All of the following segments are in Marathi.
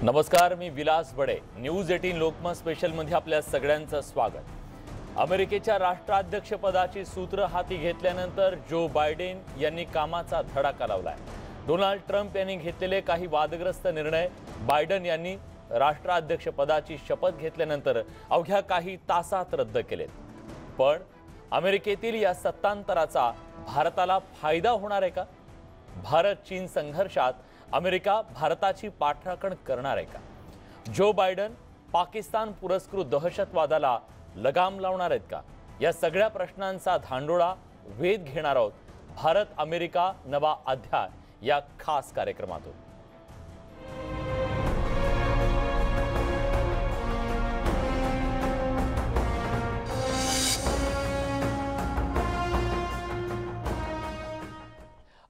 नमस्कार, मी विलास बडे. न्यूज 18 लोकमत स्पेशल मध्ये आपल्या सगळ्यांचं स्वागत. अमेरिकेच्या राष्ट्राध्यक्षपदाची सूत्र हाती घेतल्यानंतर जो बायडेन यांनी कामाचा धडाका लावलाय. डोनाल्ड ट्रम्प यांनी घेतलेले काही वादग्रस्त निर्णय बायडेन यांनी राष्ट्राध्यक्षपदाची शपथ घेतल्यानंतर अवघ्या काही तासात रद्द केलेत. पण अमेरिकेतील या सत्तांतराचा भारताला फायदा होणार आहे का? भारत चीन संघर्षात अमेरिका भारताची पाठराखण करणार आहे का? जो बायडेन पाकिस्तान पुरस्कृत दहशतवादाला लगाम लावणार आहेत का? या सगळ्या प्रश्नांचा धांडोळा वेध घेणार आहोत भारत अमेरिका नवा अध्याय या खास कार्यक्रमातून.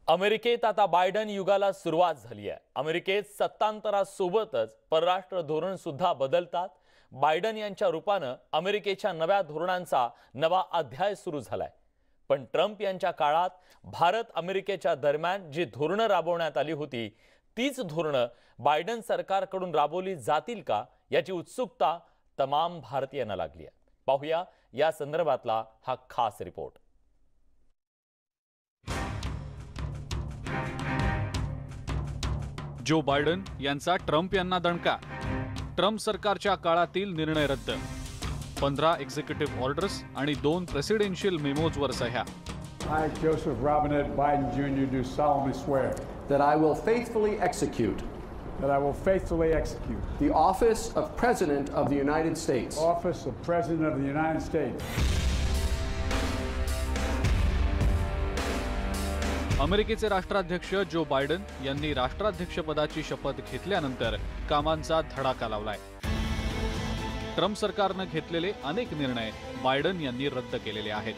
अमेरिकेत आता बायडेन युगाला सुरुवात झाली आहे. अमेरिकेत सत्तांतरासोबतच परराष्ट्र धोरण सुद्धा बदलतात. बायडेन यांच्या रूपाने अमेरिकेच्या नव्या धोरणांचा नवा अध्याय सुरू झालाय. पण ट्रम्प यांच्या काळात भारत अमेरिकेच्या दरम्यान जी धोरणं राबवण्यात आली होती तीच धोरणं बायडेन सरकारकडून राबवली जातील का याची उत्सुकता तमाम भारतीयांना लागली आहे. पाहूया या संदर्भातला हा खास रिपोर्ट. जो बायडेन यांचा ट्रम्प यांना दणका. ट्रम्प सरकारच्या काळातील निर्णय रद्द. 15 एक्झिक्युटिव्ह ऑर्डर्स आणि 2 प्रेसिडेन्शियल मेमोजवर सह्या. I, Joseph Robinette Biden Jr., do solemnly swear that I will faithfully execute the office of President of the United States. Office of President of the United States. अमेरिकेचे राष्ट्राध्यक्ष जो बायडेन यांनी राष्ट्राध्यक्षपदाची शपथ घेतल्यानंतर कामांचा धडाका लावलाय. ट्रम्प सरकारने घेतलेले अनेक निर्णय बायडेन यांनी रद्द केलेले आहेत.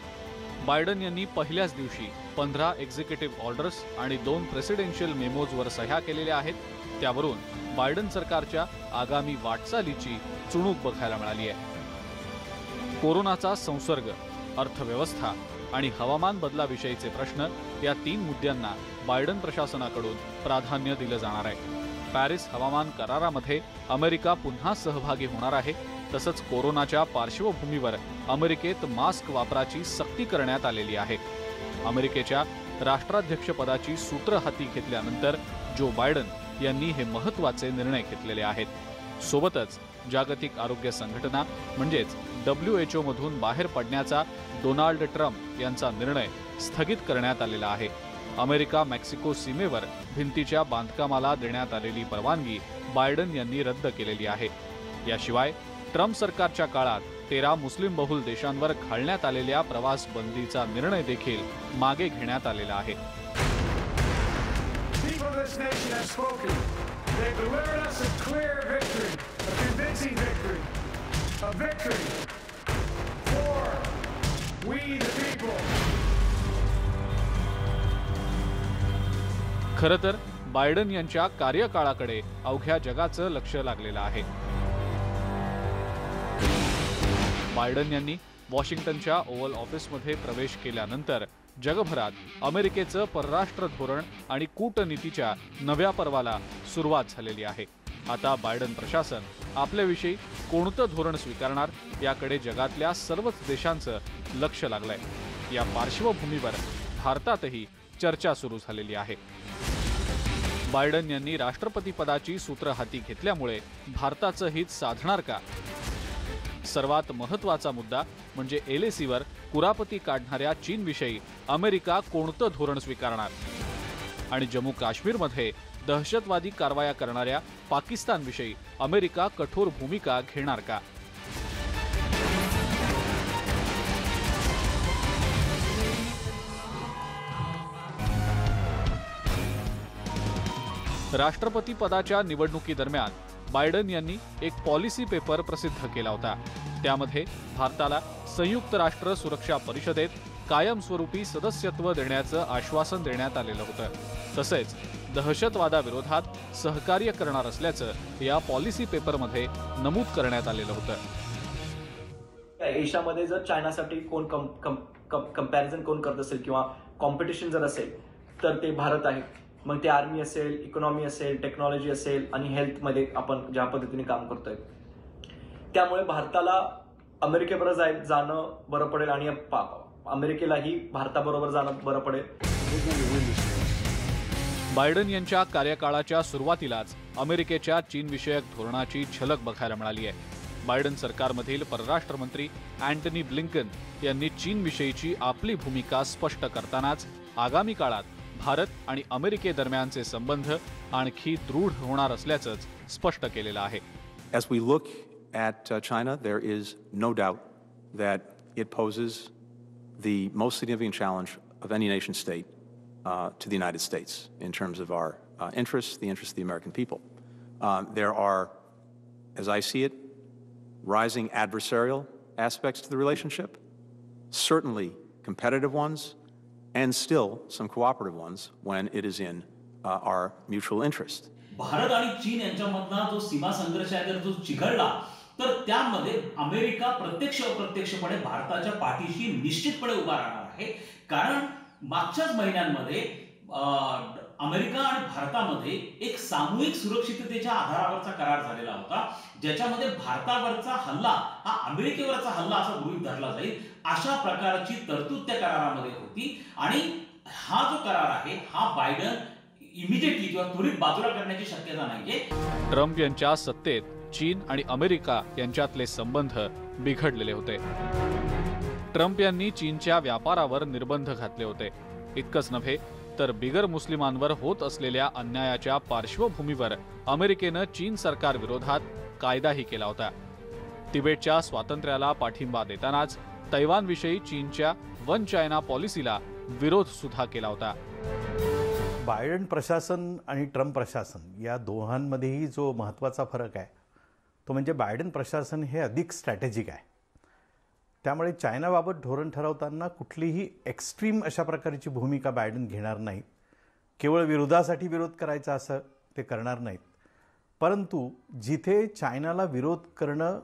बायडेन यांनी पहिल्याच दिवशी 15 एक्झिक्युटिव्ह ऑर्डर्स आणि 2 प्रेसिडेन्शियल मेमोजवर सह्या केलेल्या आहेत. त्यावरून बायडेन सरकारच्या आगामी वाटचालीची चुणूक बघायला मिळाली आहे. कोरोनाचा संसर्ग, अर्थव्यवस्था आणि हवामान बदलाविषयीचे प्रश्न या 3 मुद्द्यांना बायडेन प्रशासनाकडून प्राधान्य दिलं जाणार आहे. पॅरिस हवामान करारामध्ये अमेरिका पुन्हा सहभागी होणार आहे. तसंच कोरोनाच्या पार्श्वभूमीवर अमेरिकेत मास्क वापराची सक्ती करण्यात आलेली आहे. अमेरिकेच्या राष्ट्राध्यक्षपदाची सूत्र हाती घेतल्यानंतर जो बायडेन यांनी हे महत्त्वाचे निर्णय घेतलेले आहेत. सोबतच जागतिक आरोग्य संघटना म्हणजेच WHO मधून बाहेर पडण्याचा डोनाल्ड ट्रम्प यांचा निर्णय स्थगित करण्यात आलेला आहे. अमेरिका मेक्सिको सीमेवर भिंतीच्या बांधकामाला देण्यात आलेली परवानगी बायडेन यांनी रद्द केलेली आहे. याशिवाय ट्रम्प सरकारच्या काळात 13 मुस्लिम बहुल देशांवर घालण्यात आलेल्या प्रवास बंदीचा निर्णय देखील मागे घेण्यात आलेला आहे. खरं तर बायडेन यांच्या कार्यकाळाकडे अवघ्या जगाचं लक्ष लागलेलं आहे. बायडेन यांनी वॉशिंग्टनच्या ओव्हल ऑफिसमध्ये प्रवेश केल्यानंतर जगभरात अमेरिकेचं परराष्ट्र धोरण आणि कूटनीतीच्या नव्या पर्वाला सुरुवात झालेली आहे. आता बायडेन प्रशासन आपल्याविषयी कोणतं धोरण स्वीकारणार याकडे जगातल्या सर्वच देशांचं लक्ष लागलंय. या पार्श्वभूमीवर भारतातही चर्चा सुरू झालेली आहे. बायडेन यांनी राष्ट्रपतीपदाची सूत्र हाती घेतल्यामुळे भारताचं हित साधणार का? सर्वात महत्त्वाचा मुद्दा म्हणजे LACवर कुरापती काढणाऱ्या चीनविषयी अमेरिका कोणतं धोरण स्वीकारणार? आणि जम्मू काश्मीरमध्ये दहशतवादी कारवाया करणाऱ्या पाकिस्तानविषयी अमेरिका कठोर भूमिका घेणार का? राष्ट्रपती पदाच्या निवडणुकीदरम्यान बायडेन यांनी एक पॉलिसी पेपर प्रसिद्ध केला होता. त्यामध्ये भारताला संयुक्त राष्ट्र सुरक्षा परिषदेत कायमस्वरूपी सदस्यत्व देण्याचं आश्वासन देण्यात आलेलं होतं. तसेच दहशतवादाविरोधात सहकार्य करणार असल्याचं या पॉलिसी पेपरमध्ये नमूद करण्यात आलेलं होतं. एशियामध्ये जर चायनासाठी कोण कंपॅरिझन कोण करत असेल किंवा कॉम्पिटिशन जर असेल तर ते भारत आहे. मग ते आर्मी असेल, इकॉनॉमी असेल, टेक्नॉलॉजी असेल आणि हेल्थमध्ये आपण ज्या पद्धतीने काम करतोय, त्यामुळे भारताला अमेरिकेबरोबर जाणं बरं पडेल आणि अमेरिकेलाही भारताबरोबर जाणं बरं पडेल. बायडन यांच्या कार्यकाळाच्या सुरुवातीलाच अमेरिकेच्या चीनविषयक धोरणाची झलक बघायला मिळाली आहे. बायडन सरकारमधील परराष्ट्र मंत्री अँटनी ब्लिंकन यांनी चीनविषयीची आपली भूमिका स्पष्ट करतानाच आगामी काळात भारत आणि अमेरिकेदरम्यानचे संबंध आणखी दृढ होणार असल्याचं स्पष्ट केलेलं आहे. As we look at China, there is no doubt that it poses the most significant challenge of any nation state to the United States in terms of our interests, the interests of the American people. There are, as I see it, rising adversarial aspects to the relationship, certainly competitive ones, and still some cooperative ones when it is in our mutual interest. Bharat आणि चीन यांच्यामधला जो सीमा संघर्ष आहे, जो चिघळला, तर त्यामध्ये अमेरिका प्रत्यक्ष अप्रत्यक्षपणे भारताच्या पाठीशी निश्चितपणे उभा राहणार आहे. कारण मागच्याच महिन्यांमध्ये अमेरिका आणि भारतामध्ये एक सामूहिक सुरक्षिततेच्या आधारावरचा करार झालेला होता, ज्याच्यामध्ये भारतावरचा हल्ला हा अमेरिकेवरचा हल्ला असा गृहीत धरला जाईल अशा प्रकारची तरतूद त्या करारामध्ये होती. आणि हा जो करार आहे हा बायडन इमिडिएटली किंवा त्वरित बाजूला करण्याची शक्यता नाहीये. ट्रम्प यांच्या सत्तेत चीन आणि अमेरिका यांच्यातले संबंध बिघडलेले होते. ट्रम्प यांनी चीनच्या व्यापारावर निर्बंध घातले होते. इतकंच नव्हे तर बिगर मुस्लिमांवर होत असलेल्या अन्यायाच्या पार्श्वभूमीवर अमेरिकेनं चीन सरकार विरोधात कायदाही केला होता. तिबेटच्या स्वातंत्र्याला पाठिंबा देतानाच तैवानविषयी चीनच्या वन चायना पॉलिसीला विरोध सुद्धा केला होता. बायडन प्रशासन आणि ट्रम्प प्रशासन या दोघांमध्येही जो महत्त्वाचा फरक आहे तो म्हणजे बायडन प्रशासन हे अधिक स्ट्रॅटेजिक आहे. त्यामुळे चायनाबाबत धोरण ठरवताना कुठलीही एक्स्ट्रीम अशा प्रकारची भूमिका बायडन घेणार नाहीत. केवळ विरोधासाठी विरोध करायचा असं ते करणार नाहीत, परंतु जिथे चायनाला विरोध करणं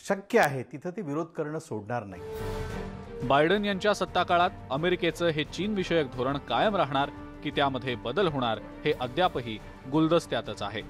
शक्य आहे तिथं ते विरोध करणं सोडणार नाही. बायडन यांच्या सत्ताकाळात अमेरिकेचं हे चीनविषयक धोरण कायम राहणार की त्यामध्ये बदल होणार हे अद्यापही गुलदस्त्यातच आहे.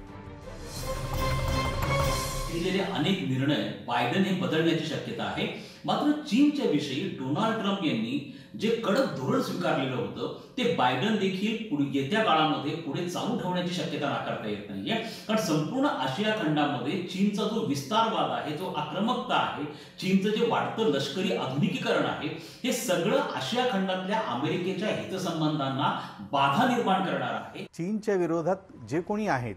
केलेले अनेक निर्णय बायडन हे बदलण्याची शक्यता आहे. मात्र चीनच्या विषयी डोनाल्ड ट्रम्प यांनी जे कडक धोरण स्वीकारलेलं होतं ते बायडन देखील येत्या काळामध्ये पुढे चालू ठेवण्याची शक्यता नाकारता येत नाहीये. कारण संपूर्ण आशिया खंडामध्ये चीनचा जो विस्तारवाद आहे, जो आक्रमकता आहे, चीनचं जे वाढतं लष्करी आधुनिकीकरण आहे, हे सगळं आशिया खंडातल्या अमेरिकेच्या हितसंबंधांना बाधा निर्माण करणार आहे. चीनच्या विरोधात जे कोणी आहेत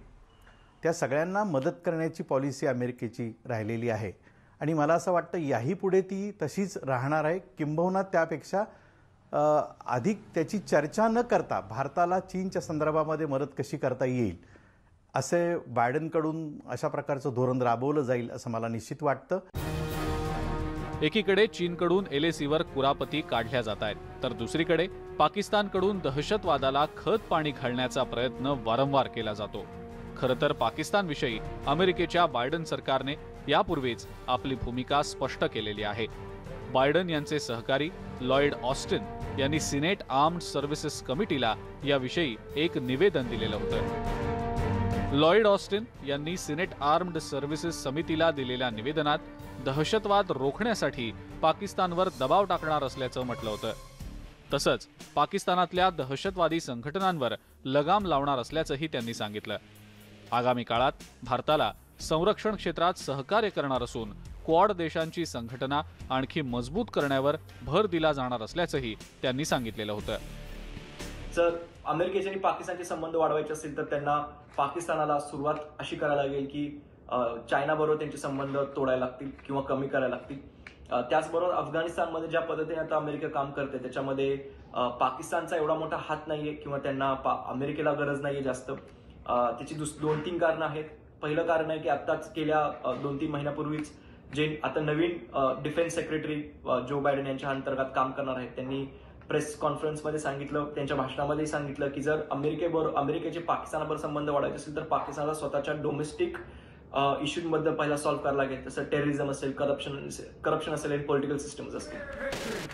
त्या सगळ्यांना मदत करण्याची पॉलिसी अमेरिकेची राहिलेली आहे आणि मला असं वाटतं याही पुढे ती तशीच राहणार आहे. किंबहुना त्यापेक्षा अधिक त्याची चर्चा न करता भारताला चीनच्या संदर्भामध्ये मदत कशी करता येईल असे बायडनकडून अशा प्रकारचं धोरण राबवलं जाईल असं मला निश्चित वाटतं. एकीकडे चीनकडून LACवर कुरापती काढल्या जात आहेत, तर दुसरीकडे पाकिस्तानकडून दहशतवादाला खत पाणी घालण्याचा प्रयत्न वारंवार केला जातो. खरं तर पाकिस्तानविषयी अमेरिकेच्या बायडन सरकारने यापूर्वीच आपली भूमिका स्पष्ट केलेली आहे. बायडन यांचे सहकारी लॉयड ऑस्टिन यांनी सिनेट आर्म्ड सर्व्हिसेस कमिटीला याविषयी एक निवेदन दिलेलं होतं. लॉयड ऑस्टिन यांनी सिनेट आर्म्ड सर्व्हिसेस समितीला दिलेल्या निवेदनात दहशतवाद रोखण्यासाठी पाकिस्तानवर दबाव टाकणार असल्याचं म्हटलं होतं. तसंच पाकिस्तानातल्या दहशतवादी संघटनांवर लगाम लावणार असल्याचंही त्यांनी सांगितलं. आगामी काळात भारताला संरक्षण क्षेत्रात सहकार्य करणार असून क्वाड देशांची संघटना आणखी मजबूत करण्यावर भर दिला जाणार असल्याचंही त्यांनी सांगितलेलं होतं. जर अमेरिकेचे आणि पाकिस्तानचे संबंध वाढवायचे असेल तर त्यांना पाकिस्तानाला सुरुवात अशी करायला लागेल की चायनाबरोबर त्यांचे संबंध तोडायला लागतील किंवा कमी करायला लागतील. त्याचबरोबर अफगाणिस्तानमध्ये ज्या पद्धतीने आता अमेरिका काम करते त्याच्यामध्ये पाकिस्तानचा एवढा मोठा हात नाहीये किंवा त्यांना अमेरिकेला गरज नाहीये जास्त. त्याची 2-3 कारणं आहेत. पहिलं कारण आहे की आत्ताच गेल्या 2-3 महिन्यापूर्वीच जे आता नवीन डिफेन्स सेक्रेटरी जो बायडन यांच्या अंतर्गत काम करणार आहेत त्यांनी प्रेस कॉन्फरन्समध्ये सांगितलं, त्यांच्या भाषणामध्ये सांगितलं की जर अमेरिकेचे पाकिस्तानाबरोबर संबंध वाढवायचे असेल तर पाकिस्तानला स्वतःच्या डोमेस्टिक इश्यूजबद्दल पहिला सॉल्व्ह करायला लागेल, तसं टेररिझम असेल, करप्शन असेल आणि पॉलिटिकल सिस्टम्स असतील.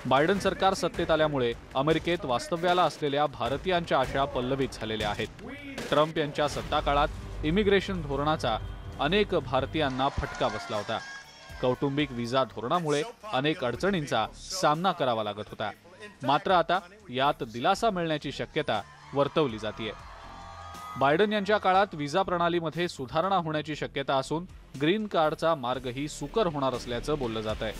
बायडन सरकार सत्तेत आल्यामुळे अमेरिकेत वास्तव्याला असलेल्या भारतीयांच्या आशा पल्लवित झालेल्या आहेत. ट्रम्प यांच्या सत्ताकाळात इमिग्रेशन धोरणाचा अनेक भारतीयांना फटका बसला होता. कौटुंबिक व्हिसा धोरणामुळे अनेक अडचणींचा सामना करावा लागत होता. मात्र आता यात दिलासा मिळण्याची शक्यता वर्तवली जाते. बायडन यांच्या काळात व्हिसा प्रणालीमध्ये सुधारणा होण्याची शक्यता असून ग्रीन कार्डचा मार्गही सुकर होणार असल्याचं बोललं जात आहे.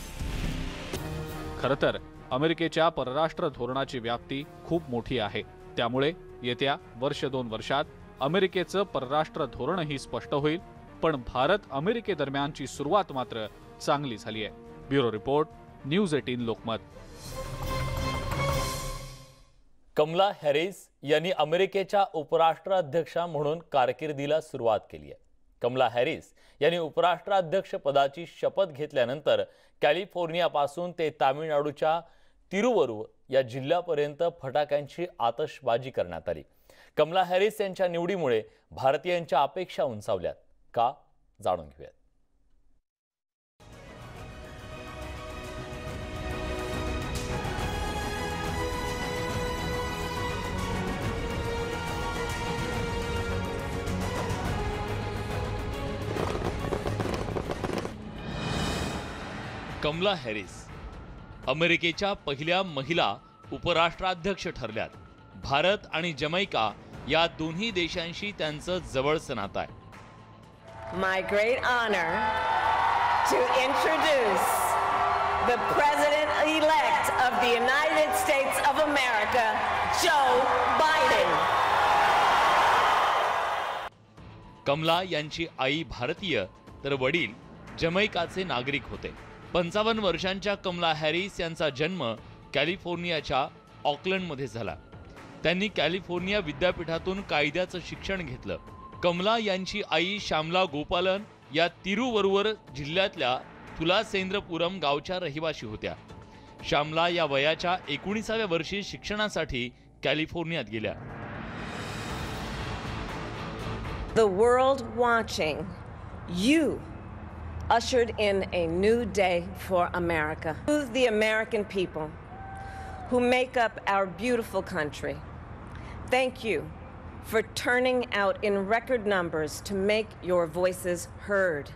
खरं तर अमेरिकेच्या परराष्ट्र धोरणाची व्याप्ती खूप मोठी आहे. त्यामुळे येत्या 1-2 वर्षात अमेरिकेचं परराष्ट्र धोरणही स्पष्ट होईल. पण भारत अमेरिके दरम्यानची सुरुवात मात्र चांगली झाली आहे. Bureau report, news 18 Lokmat. Kamala Harris यांनी अमेरिकेच्या उपराष्ट्राध्यक्षा म्हणून कारकिर्दीला सुरुवात केली आहे. कमला हॅरिस यांनी उपराष्ट्राध्यक्ष पदाची शपथ घेतल्यानंतर कॅलिफोर्नियापासून ते तामिळनाडूच्या तिरुवरूर या जिल्ह्यापर्यंत फटाक्यांची आतषबाजी करण्यात आली. कमला हॅरिस यांच्या निवडीमुळे भारतीयांच्या अपेक्षा उंचावल्यात का, जाणून घेऊयात. कमला हॅरिस अमेरिकेच्या पहिल्या महिला उपराष्ट्राध्यक्ष ठरल्यात. भारत आणि जमैका या दोन्ही देशांशी त्यांचं जवळचं नातं आहे. My great honor to introduce the President-elect of the United States of America, Joe Biden. Kamala यांची आई भारतीय तर वडील जमैकाचे नागरिक होते. 55 वर्षांच्या कमला हॅरिस यांचा जन्म कॅलिफोर्नियाच्या ऑकलंडमध्ये झाला. त्यांनी कॅलिफोर्निया विद्यापीठातून कायद्याचं शिक्षण घेतलं. कमला यांची आई श्यामला गोपालन या तिरुवरूर जिल्ह्यातल्या तुलासेंद्रपुरम गावच्या रहिवाशी होत्या. श्यामला या वयाच्या 19व्या वर्षी शिक्षणासाठी कॅलिफोर्नियात गेल्या. The world watching, you ushered in a new day for America. To the American people who make up our beautiful country, thank you for turning out in record numbers to make your voices heard.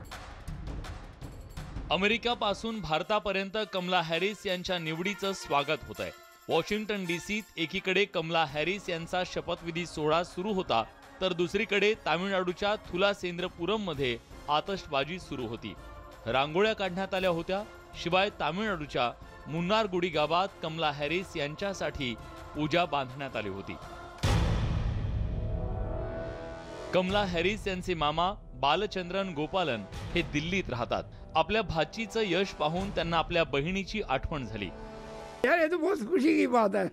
अमेरिकेपासून भारतापर्यंत कमला हॅरिस यांच्या निवडीचं स्वागत होत आहे. वॉशिंग्टन डीसीत एकीकडे कमला हॅरिस यांचा शपथविधी सोहळा सुरू होता, तर दुसरीकडे तामिळनाडूच्या तुलासेंद्रपुरममध्ये आतषबाजी सुरू होती. रांगोळ्या काढण्यात आल्या होत्या. शिवाय तामिळनाडूच्या मुन्नारगुडी गावात कमला हॅरिस यांच्यासाठी पूजा बांधण्यात आली होती. कमला हॅरिस यांचे मामा बालचंद्रन गोपालन हे दिल्लीत राहतात. आपल्या भाचीचं यश पाहून त्यांना आपल्या बहिणीची आठवण झाली. यार ये तो बहुत खुशी की बात है.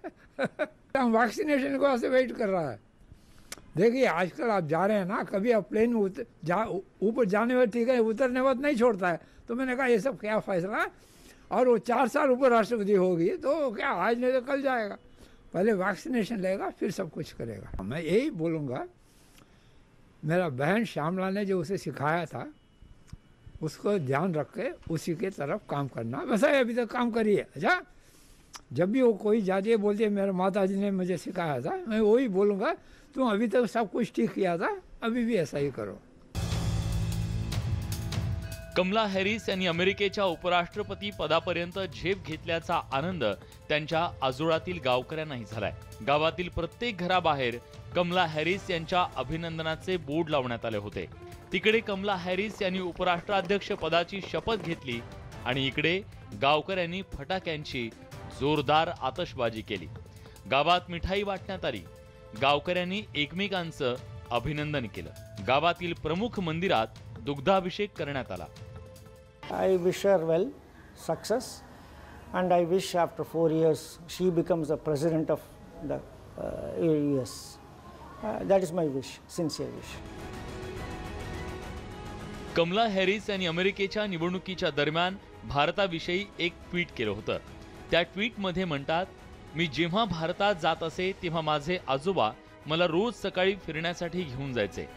हम वैक्सीनेशन को ऐसे वेट कर रहा है. देखिए आजकल आप जा रहे हैं ना, कभी आप प्लेन में ऊपर जाने में ठीक है, उतरने बाद नहीं छोड़ता है. तो मैंने कहा ये सब क्या फैसला है. और वो 4 साल ऊपर राष्ट्रपति होगी तो क्या आज नहीं तो कल जाएगा. पहले वैक्सीनेशन लेगा फिर सब कुछ करेगा. मैं यही बोलूँगा, मेरा बहन श्यामला ने जो उसे सिखाया था उसको ध्यान रख के उसी के तरफ काम करना. वैसा अभी तक काम करिए. अच्छा, जब भी वो कोई जाती है बोलती है मेरे माता जी ने मुझे सिखाया था, मैं वही बोलूँगा तुम अभी तक सब कुछ ठीक किया था, अभी भी ऐसा ही करो. कमला हॅरिस यांनी अमेरिकेच्या उपराष्ट्रपती पदापर्यंत झेप घेतल्याचा आनंद त्यांच्या आजोळातील गावकऱ्यांनाही झालाय. गावातील प्रत्येक घराबाहेर कमला हॅरिस यांच्या अभिनंदनाचे बोर्ड लावण्यात आले होते. तिकडे कमला हॅरिस यांनी उपराष्ट्राध्यक्ष पदाची शपथ घेतली आणि इकडे गावकऱ्यांनी फटाक्यांची जोरदार आतषबाजी केली. गावात मिठाई वाटण्यात आली. गावकऱ्यांनी एकमेकांचं अभिनंदन केलं. गावातील प्रमुख मंदिरात दुग्धाभिषेक करण्यात आला. I wish her well success, and I wish after 4 years she becomes the president of the US. That is my wish, sincere wish. Kamala Harris यांनी अमेरिकेच्या निवडणुकीच्या दरम्यान भारताविषयी एक ट्विट केलं होतं. त्या ट्विटमध्ये म्हणतात, मी जेव्हा भारतात जात असे तेव्हा माझे आजोबा मला रोज सकाळी फिरण्यासाठी घेऊन जायचे.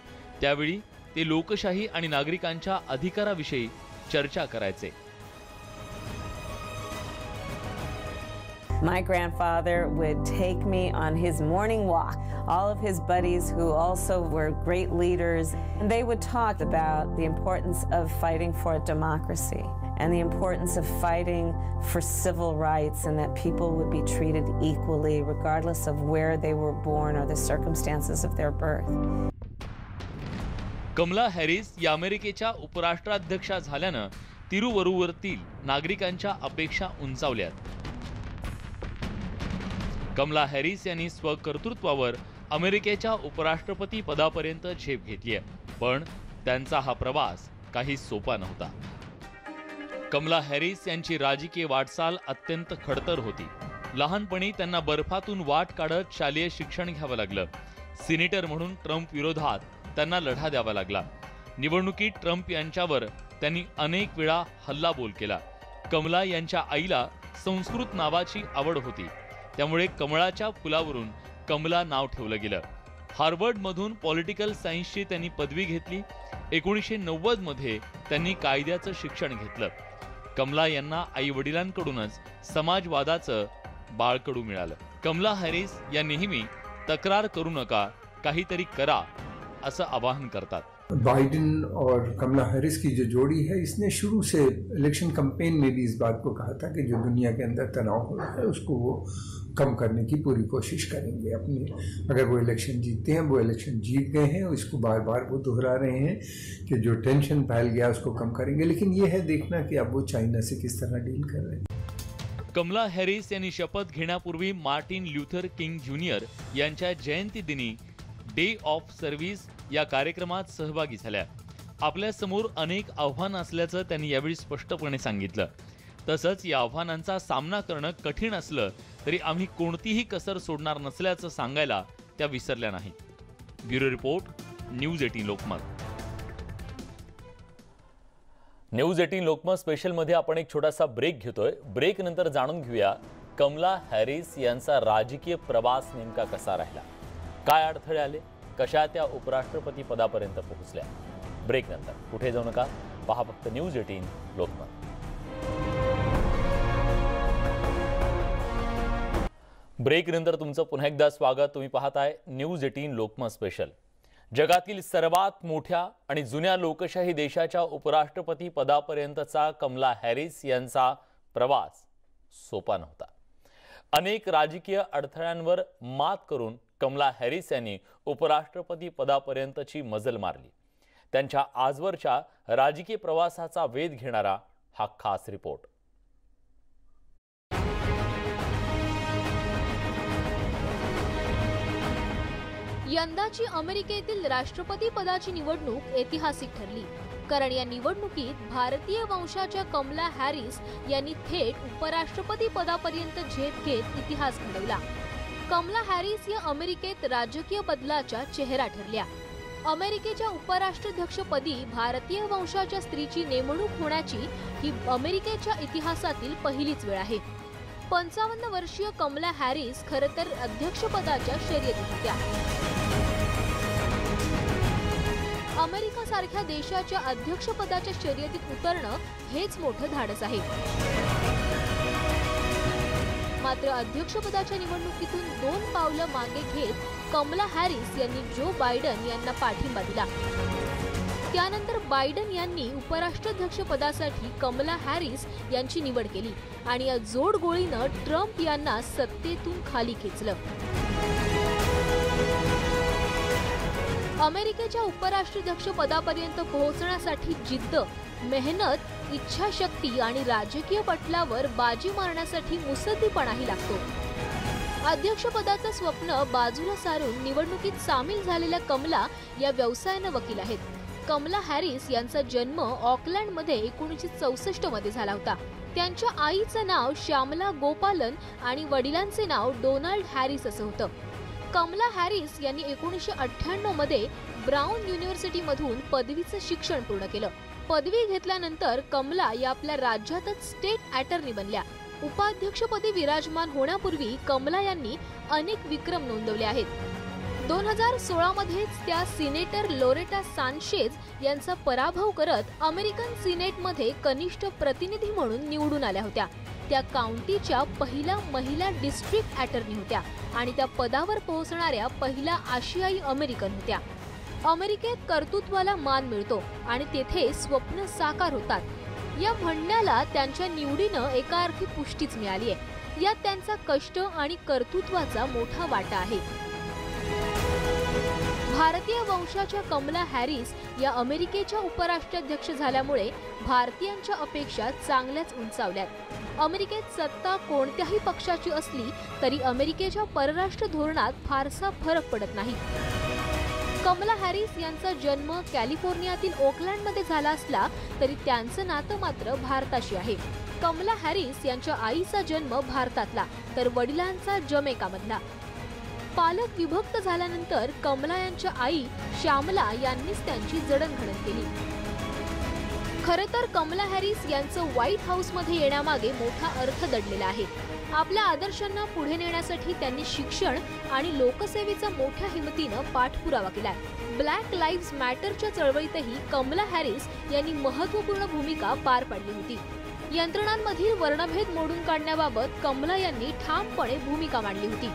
त्यावेळी ते लोकशाही आणि नागरिकांच्या अधिकाराविषयी चर्चा करायचे. My grandfather would take me on his morning walk. All of his buddies who also were great leaders, and they would talk about the importance of fighting for democracy and the importance of fighting for civil rights and that people would be treated equally regardless of where they were born or the circumstances of their birth. Kamala Harris या अमेरिकेच्या उपराष्ट्राध्यक्षा झाल्यानं तिरुवरुरवरील नागरिकांच्या अपेक्षा उंचावल्यात. कमला हॅरिस यांनी स्वकर्तृत्वावर अमेरिकेच्या उपराष्ट्रपती पदापर्यंत झेप घेतली आहे, पण त्यांचा हा प्रवास काही सोपा नव्हता. कमला हॅरिस यांची राजकीय वाटचाल अत्यंत खडतर होती. लहानपणी त्यांना बर्फातून वाट काढत शालेय शिक्षण घ्यावं लागलं. सिनेटर म्हणून ट्रम्प विरोधात त्यांना लढा द्यावा लागला. निवडणुकीत ट्रम्प यांच्यावर त्यांनी अनेक वेळा हल्लाबोल केला. कमला यांच्या आईला संस्कृत नावाची आवड होती, त्यामुळे कमळाच्या फुलावरून कमला नाव ठेवलं गेलं. हार्वर्डमधून पॉलिटिकल सायन्सची त्यांनी पदवी घेतली. 1990 मध्ये त्यांनी कायद्याचं शिक्षण घेतलं. कमला यांना आई वडिलांकडूनच समाजवादाचं बाळकडू मिळालं. कमला हॅरिस या नेहमी तक्रार करू नका, काहीतरी करा असं आवाहन करतात. बाइडेन और कमला हैरिस की जो जोड़ी है, इसने शुरू से इलेक्शन कैंपेन में भी इस बात को कहा था कि जो दुनिया के अंदर तनाव हो रहा है उसको वो कम करने की पूरी कोशिश करेंगे. अपनी अगर वो इलेक्शन जीतते हैं, वो इलेक्शन जीत गए हैं, इसको बार बार वो दोहरा रहे हैं कि जो टेंशन फैल गया उसको कम करेंगे. लेकिन ये है देखना कि अब वो चाइना से किस तरह डील कर रहे हैं. कमला हॅरिस यांनी शपथ घेण्यापूर्वी मार्टिन ल्युथर किंग ज्युनियर यांच्या जयंती दिनी डे ऑफ सर्व्हिस या कार्यक्रमात सहभागी झाल्या. आपल्या समोर अनेक आव्हानं असल्याचं त्यांनी यावेळी स्पष्टपणे सांगितलं. तसंच या आव्हानांचा सामना करणं कठीण असलं तरी आम्ही कोणतीही कसर सोडणार नसल्याचं सांगायला त्या विसरल्या नाहीत. Bureau report, news 18 Lokmat. News 18 Lokmat special मध्ये आपण एक छोटासा ब्रेक घेतोय. ब्रेक नंतर जाणून घेऊया कमला हॅरिस यांचा राजकीय प्रवास नेमका कसा राहिला, काय अडथळे आले, कशा त्या उपराष्ट्रपती पदापर्यंत पोहोचल्या. ब्रेक नंतर कुठे जाऊ नका, पहा फक्त न्यूज 18 लोकमत. ब्रेक नंतर तुमचं पुन्हा एकदा स्वागत. तुम्ही पाहताय न्यूज 18 लोकमत स्पेशल. जगातील सर्वात मोठ्या आणि जुन्या लोकशाही देशाच्या उपराष्ट्रपती पदापर्यंतचा कमला हॅरिस यांचा प्रवास सोपा नव्हता. अनेक राजकीय अडथळ्यांवर मात करून कमला हॅरिस यांनी उपराष्ट्रपती पदापर्यंतची मजल मारली. त्यांच्या आजवरच्या राजकीय प्रवासाचा वेध घेणारा हा खास रिपोर्ट. यंदाची अमेरिकेतील राष्ट्रपती पदाची निवडणूक ऐतिहासिक ठरली, कारण या निवडणुकीत भारतीय वंशाच्या कमला हॅरिस यांनी थेट उपराष्ट्रपती पदापर्यंत झेप घेत इतिहास घडवला. कमला हॅरिस या अमेरिकेत राजकीय बदलाच्या चेहरा ठरल्या. अमेरिकेच्या उपराष्ट्राध्यक्षपदी भारतीय वंशाच्या स्त्रीची नेमणूक होण्याची ही अमेरिकेच्या इतिहासातील पहिलीच वेळ आहे. 55 वर्षीय कमला हॅरिस खरं तर अध्यक्षपदाच्या शर्यतीत होत्या. अमेरिकेसारख्या देशाच्या अध्यक्षपदाच्या शर्यतीत उतरणं हेच मोठं धाडस आहे. मात्र अध्यक्षपदाच्या निवडणुकीतून 2 पावलं मागे घेत कमला हॅरिस यांनी जो बायडन यांना पाठिंबा दिला. त्यानंतर बायडन यांनी उपराष्ट्राध्यक्ष पदासाठी कमला हॅरिस यांची निवड केली आणि या जोडगोळीनं ट्रम्प यांना सत्तेतून खाली खेचलं. अमेरिकेच्या उपराष्ट्राध्यक्ष पदापर्यंत पोहोचण्यासाठी जिद्द, मेहनत, इच्छाशक्ती आणि राजकीय पटलावर बाजी मारण्यासाठी मुत्सद्दीपणाही लागतो. अध्यक्षपदाचं स्वप्न बाजूला सारून निवडणुकीत सामील झालेल्या कमला या व्यवसायानं वकील आहेत. कमला हॅरिस यांचा जन्म ऑकलँडमध्ये 1964 मध्ये झाला होता. त्यांच्या आईचं नाव श्यामला गोपालन आणि वडिलांचे नाव डोनाल्ड हॅरिस असं होतं. कमला हॅरिस यांनी 1998 मध्ये ब्राउन युनिव्हर्सिटीमधून पदवीचं शिक्षण पूर्ण केलं. पदवी घेतल्यानंतर कमला या आपल्या राज्यातच स्टेट अटर्नी बनल्या. उपाध्यक्षपदी विराजमान होण्यापूर्वी कमला यांनी अनेक विक्रम नोंदवले आहेत. 2016 मध्येच त्या सिनेटर लोरेटा सँचेझ यांचा पराभव करत अमेरिकन सिनेटमध्ये कनिष्ठ प्रतिनिधी म्हणून निवडून आल्या होत्या. त्या काउंटीच्या पहिल्या महिला डिस्ट्रिक्ट अटर्नी होत्या आणि त्या पदावर पोहोचणाऱ्या पहिल्या आशियाई अमेरिकन होत्या. अमेरिकेत कर्तृत्वाला मान मिळतो आणि तेथे स्वप्न साकार होतात, या म्हणण्याला त्यांच्या निवडीनं एका अर्थी पुष्टीच मिळाली आहे. यात त्यांचा कष्ट आणि कर्तृत्वाचा मोठा वाटा आहे. भारतीय वंशाच्या कमला हॅरिस या अमेरिकेच्या उपराष्ट्राध्यक्ष झाल्यामुळे भारतीयांच्या अपेक्षा चांगल्याच उंचावल्यात. अमेरिकेत सत्ता कोणत्याही पक्षाची असली तरी अमेरिकेच्या परराष्ट्र धोरणात फारसा फरक पडत नाही. कमला हॅरिस यांचा जन्म कॅलिफोर्नियातील ओकलँडमध्ये झाला असला तरी त्यांचं नातं मात्र भारताशी आहे. कमला हॅरिस यांच्या आईचा जन्म भारतातला तर वडिलांचा जमैकामधला. पालक विभक्त झाल्यानंतर कमला यांच्या आई श्यामला यांनीच त्यांची जडणघडण केली. खरं तर कमला हॅरिस यांचं व्हाईट हाऊसमध्ये येण्यामागे मोठा अर्थ दडलेला आहे. आपल्या आदर्शांना पुढे नेण्यासाठी त्यांनी शिक्षण आणि लोकसेवेचा मोठ्या हिमतीनं पाठपुरावा केलाय. ब्लॅक लाईव्हज मॅटरच्या चळवळीतही कमला हॅरिस यांनी महत्त्वपूर्ण भूमिका पार पाडली होती. यंत्रणांमधील वर्णभेद मोडून काढण्याबाबत कमला यांनी ठामपणे भूमिका मांडली होती.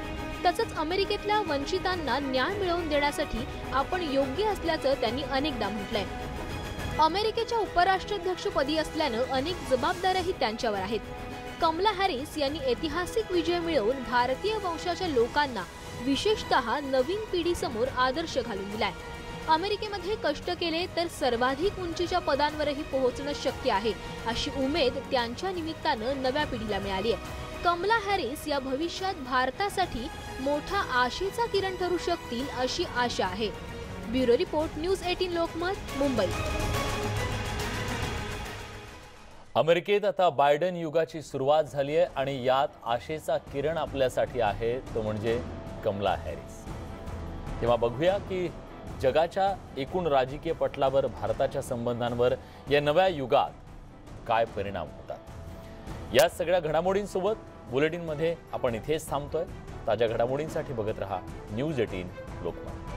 तसंच अमेरिकेतल्या वंचितांना न्याय मिळवून देण्यासाठी आपण योग्य असल्याचं त्यांनी अनेकदा म्हटलंय. अमेरिकेच्या उपराष्ट्राध्यक्षपदी असल्यानं अनेक जबाबदाऱ्याही त्यांच्यावर आहेत. कमला हॅरिस यांनी ऐतिहासिक विजय मिळवून भारतीय वंशाच्या लोकांना विशेषतः नवीन पिढीसमोर आदर्श घालून दिलाय. अमेरिकेमध्ये कष्ट केले तर सर्वाधिक उंचीच्या पदांवरही पोहोचणं शक्य आहे अशी उमेद त्यांच्या निमित्तानं नव्या पिढीला मिळाली आहे. कमला हॅरिस या भविष्यात भारतासाठी मोठा आशेचा किरण ठरू शकतील अशी आशा आहे. Bureau report, news 18 Lokmat, Mumbai. अमेरिकेत आता बायडन युगाची सुरुवात झाली आहे आणि यात आशेचा किरण आपल्यासाठी आहे, तो म्हणजे कमला हॅरिस. तेव्हा बघूया की जगाच्या एकूण राजकीय पटलावर भारताच्या संबंधांवर या नव्या युगात काय परिणाम होतात. या सगळ्या घडामोडींसोबत बुलेटिनमध्ये आपण इथेच थांबतोय. ताज्या घडामोडींसाठी बघत रहा न्यूज 18 लोकमत.